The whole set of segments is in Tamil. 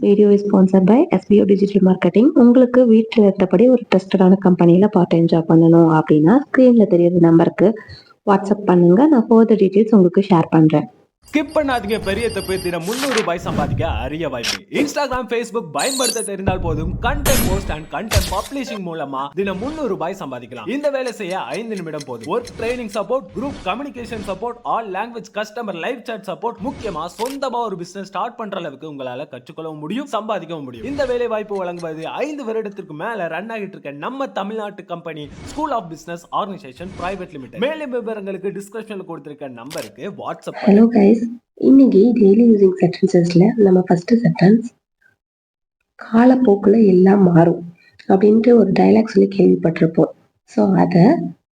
Video is sponsored by SBO digital marketing. உங்களுக்கு வீட்டில் இருந்தபடி ஒரு ட்ரஸ்டடான கம்பெனியில் பார்ட் டைம் ஜாப் பண்ணணும் அப்படின்னா ஸ்க்ரீனில் தெரியுற நம்பருக்கு வாட்ஸ்அப் பண்ணுங்கள். நான் ஃபர்தர் டீட்டெயில்ஸ் உங்களுக்கு ஷேர் பண்ணுறேன். ஸ்கிப் பண்ணாதீங்க. பெரிய தப்பு. தினம் 300 ரூபாய் சம்பாதிக்க அரிய வாய்ப்பு. இன்ஸ்டாகிராம், Facebook பயன்படுத்த தெரிந்தால் போதும். Content post and content publishing மூலமா தினம் 300 ரூபாய் சம்பாதிக்கலாம். இந்த வேலை செய்ய 5 நிமிடம் போதும். Work training support, group communication support, all language customer live chat support, முக்கியமா சொந்தமா ஒரு பிசினஸ் ஸ்டார்ட் பண்ற அளவுக்கு உங்களால கற்றுக்கொள்ளவும் முடியும், சம்பாதிக்கவும் முடியும். இந்த வேலை வாய்ப்பு வழங்குவது 5 வருடத்திற்கு மேல ரன் ஆகிட்டு இருக்க நம்ம தமிழ்நாட்டு company school of business organisation private limited. மேலும் விவரங்களுக்கு டிஸ்கிரிப்ஷன்ல கொடுத்திருக்க நம்பருக்கு வாட்ஸ்அப். ஹலோ கைஸ், இன்னைக்கு டெய்லி யூசிங் சென்டென்சஸ்ல நம்ம ஃபர்ஸ்ட் சென்டென்ஸ் காலப்போக்கில் எல்லாம் மாறும் அப்படின்ட்டு ஒரு டைலாக் சொல்லி கேள்விப்பட்டிருப்போம். ஸோ அதை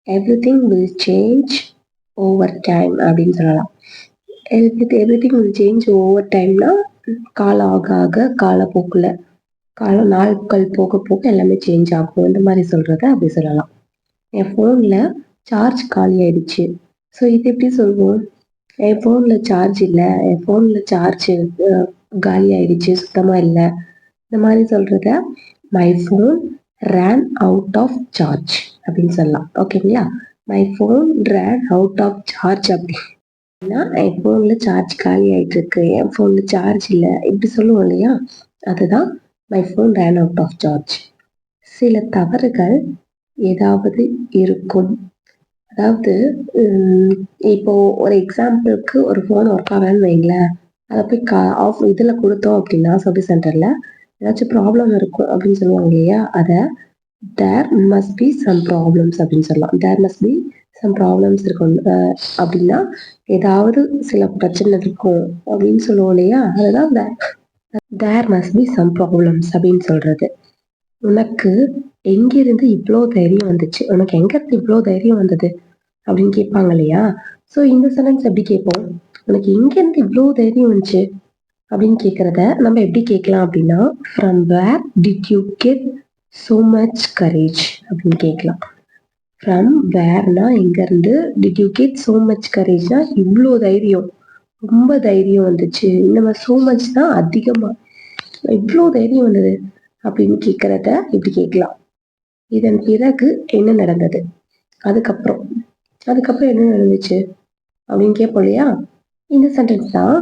everything will change over time அப்படின்னு சொல்லலாம். எவ்ரிதிங் வில் சேஞ்ச் ஓவர் டைம்னா காலம் ஆக ஆக காலப்போக்கில் நாட்கள் போக போக எல்லாமே சேஞ்ச் ஆகும், இந்த மாதிரி சொல்கிறத அப்படி சொல்லலாம். என் ஃபோனில் சார்ஜ் காலி ஆயிடுச்சு. ஸோ இது எப்படி சொல்வோம்? என் ஃபோனில் சார்ஜ் இல்லை, என் ஃபோனில் சார்ஜ் காலி ஆயிடுச்சு, சுத்தமாக இல்லை, இந்த மாதிரி சொல்கிறத my phone ran out of charge அப்படின்னு சொல்லலாம். ஓகேங்களா? My phone ran out of charge அப்படின்னா என் ஃபோனில் சார்ஜ் காலி ஆகிட்டு இருக்கு, என் ஃபோனில் சார்ஜ் இல்லை, இப்படி சொல்லுவோம் இல்லையா? அதுதான் my phone ran out of charge. சில தவறுகள் ஏதாவது இருக்கும். அதாவது இப்போ ஒரு எக்ஸாம்பிளுக்கு ஒரு ஃபோன் ஒர்க் ஆகலன்னு வைங்களேன், அதை போய் இதில் கொடுத்தோம் அப்படின்னா சர்வீஸ் சென்டரில் ஏதாச்சும் ப்ராப்ளம் இருக்கும் அப்படின்னு சொல்லுவாங்க இல்லையா? அதை there must be some problems அப்படின்னு சொல்லலாம். There must be some problems இருக்கும் அப்படின்னா ஏதாவது சில பிரச்சனை இருக்கும் அப்படின்னு சொல்லுவோம் இல்லையா? அதுதான் there must be some problems அப்படின்னு சொல்றது. உனக்கு எங்கிருந்து இவ்வளோ தைரியம் வந்துச்சு, உனக்கு எங்கிருந்து இவ்வளோ தைரியம் வந்தது அப்படின்னு கேட்பாங்க இல்லையா? ஸோ இந்த சென்டென்ஸ் எப்படி கேட்போம்? உனக்கு எங்கேருந்து இவ்வளோ தைரியம் வந்துச்சு அப்படின்னு கேட்குறத நம்ம எப்படி கேட்கலாம் அப்படின்னா, from where did you get so much courage அப்படின்னு கேட்கலாம். ஃப்ரம் வேர்னா எங்கேருந்து, did you get so much கரேஜ்னா இவ்வளோ தைரியம், ரொம்ப தைரியம் வந்துச்சு. நம்ம ஸோ மச் தான் அதிகமாக, இவ்வளோ தைரியம் வந்தது அப்படின்னு கேட்குறத இப்படி கேட்கலாம். இதன் பிறகு என்ன நடந்தது, அதுக்கப்புறம் என்ன நடந்துச்சு அப்படின்னு கேட்போம் இல்லையா? இந்த சென்டென்ஸ் தான்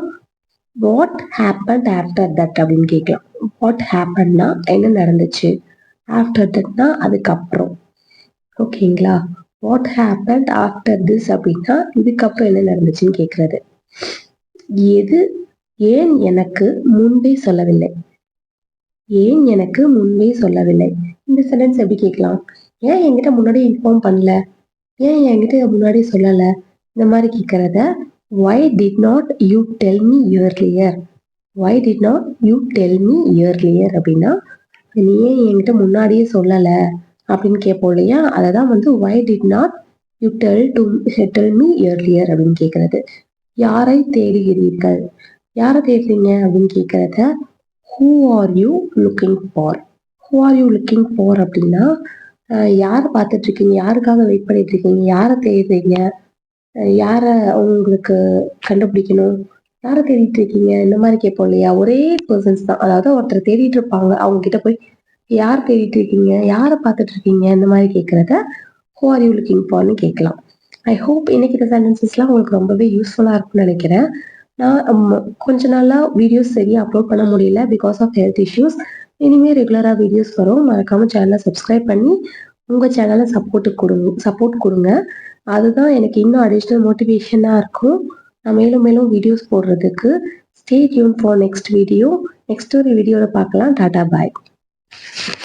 வாட் ஹேப்பன்ட் ஆஃப்டர் தட் அப்படின்னு கேட்கலாம். வாட் ஹேப்பன்னா என்ன நடந்துச்சு, ஆஃப்டர் தட்னா அதுக்கப்புறம். ஓகேங்களா? வாட் ஹேப்பன்ட் ஆஃப்டர் திஸ் அப்படின்னா இதுக்கப்புறம் என்ன நடந்துச்சுன்னு கேட்கறது. ஏன் எனக்கு முன்பே சொல்லவில்லை, ஏன் எனக்கு முன்பே சொல்லவில்லை. இந்த சென்டென்ஸ் எப்படி கேட்கலாம்? ஏன் என்கிட்ட முன்னாடி இன்ஃபார்ம் பண்ணல, ஏன் என்கிட்ட முன்னாடி சொல்லலை, இந்த மாதிரி கேட்கறத why did not you tell me earlier, why did not you tell me earlier அப்படின்னா நீ ஏன் என்கிட்ட முன்னாடியே சொல்லலை அப்படின்னு கேட்போம் இல்லையா? அதை தான் why did not you tell me earlier அப்படின்னு கேட்கறது. யாரை தேடுகிறீர்கள், யாரை தேடுறீங்க அப்படின்னு கேட்கறத who are you looking for, who are you looking for அப்படின்னா யாரை பார்த்துட்டு இருக்கீங்க, யாருக்காக வெயிட் பண்ணிட்டு இருக்கீங்க, யாரை தேடுறீங்க, யாரை உங்களுக்கு கண்டுபிடிக்கணும், யாரை தேடிட்டு இருக்கீங்க, இந்த மாதிரி கேட்போம் இல்லையா? ஒரே பர்சன்ஸ் தான், அதாவது ஒருத்தர் தேடிட்டு இருப்பாங்க, அவங்க கிட்ட போய் யார் தேடிட்டு இருக்கீங்க, யாரை பார்த்துட்டு இருக்கீங்க, இந்த மாதிரி கேட்கறத who are you looking forன்னு கேட்கலாம். ஐ ஹோப் இன்னைக்கு இந்த சென்டென்சஸ்லாம் உங்களுக்கு ரொம்பவே யூஸ்ஃபுல்லாக இருக்கும்னு நினைக்கிறேன். நான் கொஞ்ச நாளாக வீடியோஸ் சரியாக அப்லோட் பண்ண முடியல பிகாஸ் ஆஃப் ஹெல்த் இஷ்யூஸ். இனிமேல் ரெகுலராக வீடியோஸ் வரும். மறக்காம சேனலை சப்ஸ்கிரைப் பண்ணி உங்கள் சேனலை சப்போர்ட் கொடுங்க. அதுதான் எனக்கு இன்னும் அடிஷ்னல் மோட்டிவேஷனாக இருக்கும் நான் மேலும் மேலும் வீடியோஸ் போடுறதுக்கு. Stay tune for next video. Next ஒரு வீடியோவில் பார்க்கலாம். டாடா பாய்.